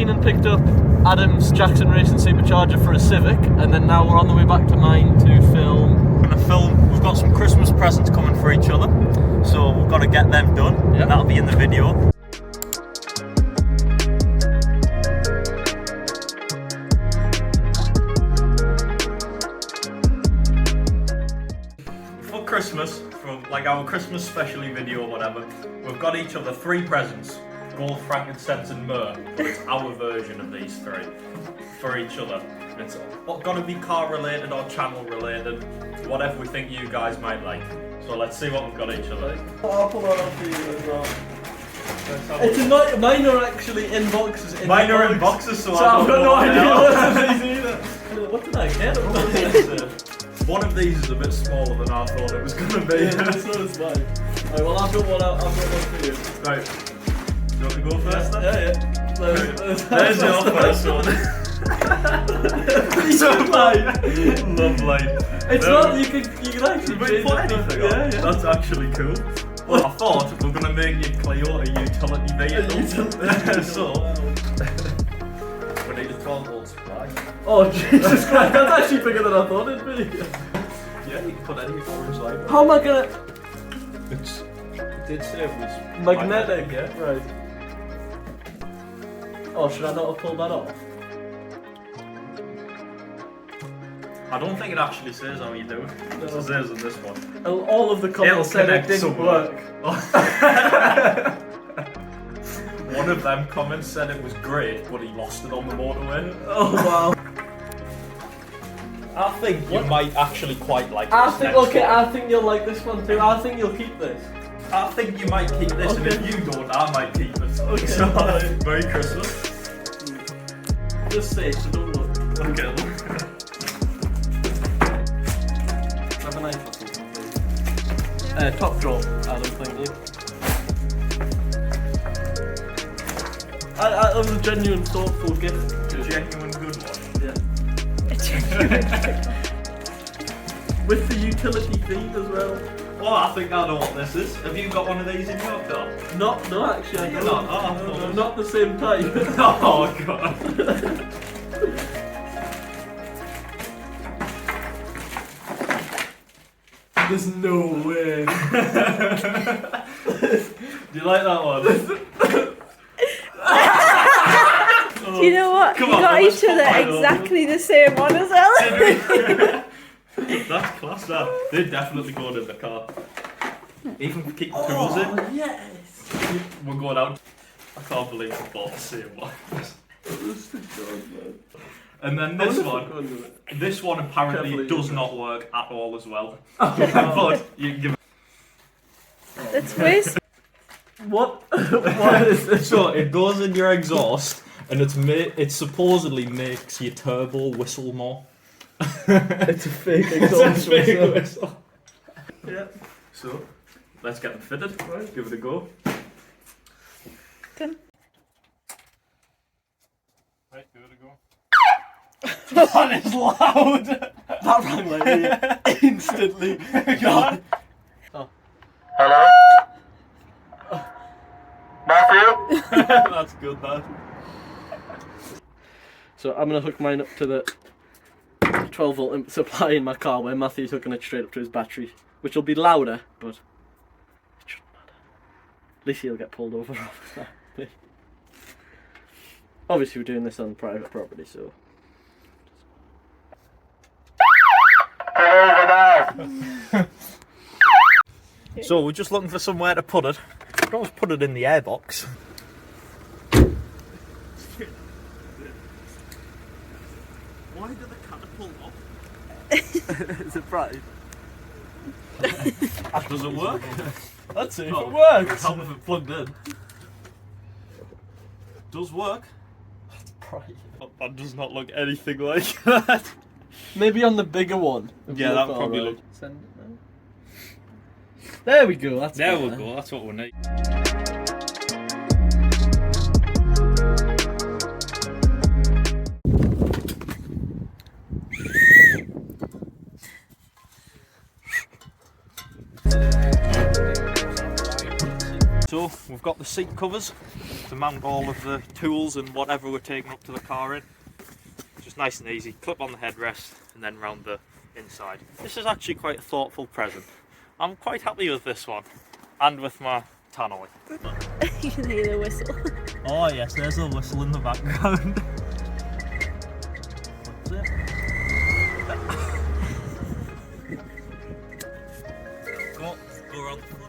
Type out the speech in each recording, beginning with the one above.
been and picked up Adam's Jackson Racing Supercharger for a Civic, and then now we're on the way back to mine to film. We're going to film, we've got some Christmas presents coming for each other, so we've got to get them done, and that'll be in the video. For Christmas, for like our Christmas specially video or whatever, we've got each other 3 presents. Gold, frankincense and myrrh, but it's our version of these 3 for each other. It's got to be car related or channel related, whatever we think you guys might like. So let's see what we've got each other. I'll pull that up for you as well. It's mine are actually in boxes. Mine are in boxes, so I've got no idea what's in these either. What did I get? One of these is a bit smaller than I thought it was going to be. Yeah, this one is mine. Alright, well I've got one out. I've got one for you. Right. Do you want to go first then? Yeah. There's your first one. Lovely. It's not, you can actually put anything on. Yeah. That's actually cool. Well, I thought we were going to make you Toyota utility vehicle. So, we need a 12-volt supply. Oh Jesus Christ, that's actually bigger than I thought it'd be. Yeah, you can put anything inside. How am I gonna... It did say it was magnetic, yeah? Right. Oh, should I not have pulled that off? I don't think it actually says how you do it. No. It says in this one. All of the comments said it didn't work. One of them comments said it was great, but he lost it on the motorway. Oh wow. I think you might actually quite like this. I think you'll like this one too. I think you'll keep this. I think you might keep this, and if you don't, I might keep it. Okay. So, Merry Christmas. Just say, so don't look. Okay, look. Have a knife or something, please. Top drawer, Adam, thank you. That was a genuine, thoughtful gift. A genuine good one. Yeah. With the utility feed as well. Oh, I think I know what this is. Have you got one of these in your car? No, actually I don't. Not? No, not the same type. Oh god. There's no way. Do you like that one? Do you know what? Come you on, got let's each other pop mine exactly the same one as well. That's class, that. They definitely go in the car. Even keep the tools in. Yes. We're going out. I can't believe we bought the same one. And then this one apparently does not work at all as well. But you can give it. That's waste. What? What is this? So it goes in your exhaust, and it supposedly makes your turbo whistle more. It's a fake exhaust whistle. Yeah. So let's get them fitted. Right. Give it a go. Done. Right, give it a go. That is loud! That rang like me instantly. God. Oh. Hello? Matthew? That's good, that. So I'm going to hook mine up to the 12-volt supply in my car, where Matthew's hooking it straight up to his battery, which will be louder, but it shouldn't matter. At least he'll get pulled over after that. Obviously we're doing this on private property, so... So we're just looking for somewhere to put it. We can always put it in the airbox. Why did the catapult off? Is it bright? Does it work? Let's see if it works! How if it plugged in? Does work. That's bright. That does not look anything like that. Maybe on the bigger one. Yeah, that would probably look... Send it now. There we go, that's There better. we go, that's what we need. So we've got the seat covers. to mount all of the tools and whatever we're taking up to the car in. Just nice and easy, clip on the headrest and then round the inside. This is actually quite a thoughtful present. I'm quite happy with this one, and with my tannoy. You can hear the whistle. Oh yes, there's a whistle in the background. That's it. Go around the front.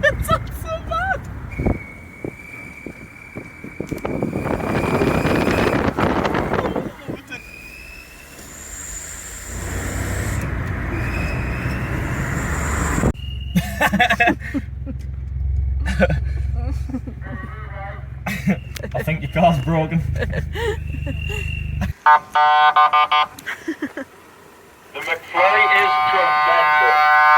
It's not so bad. I think your car's broken. The McFly is tremendous.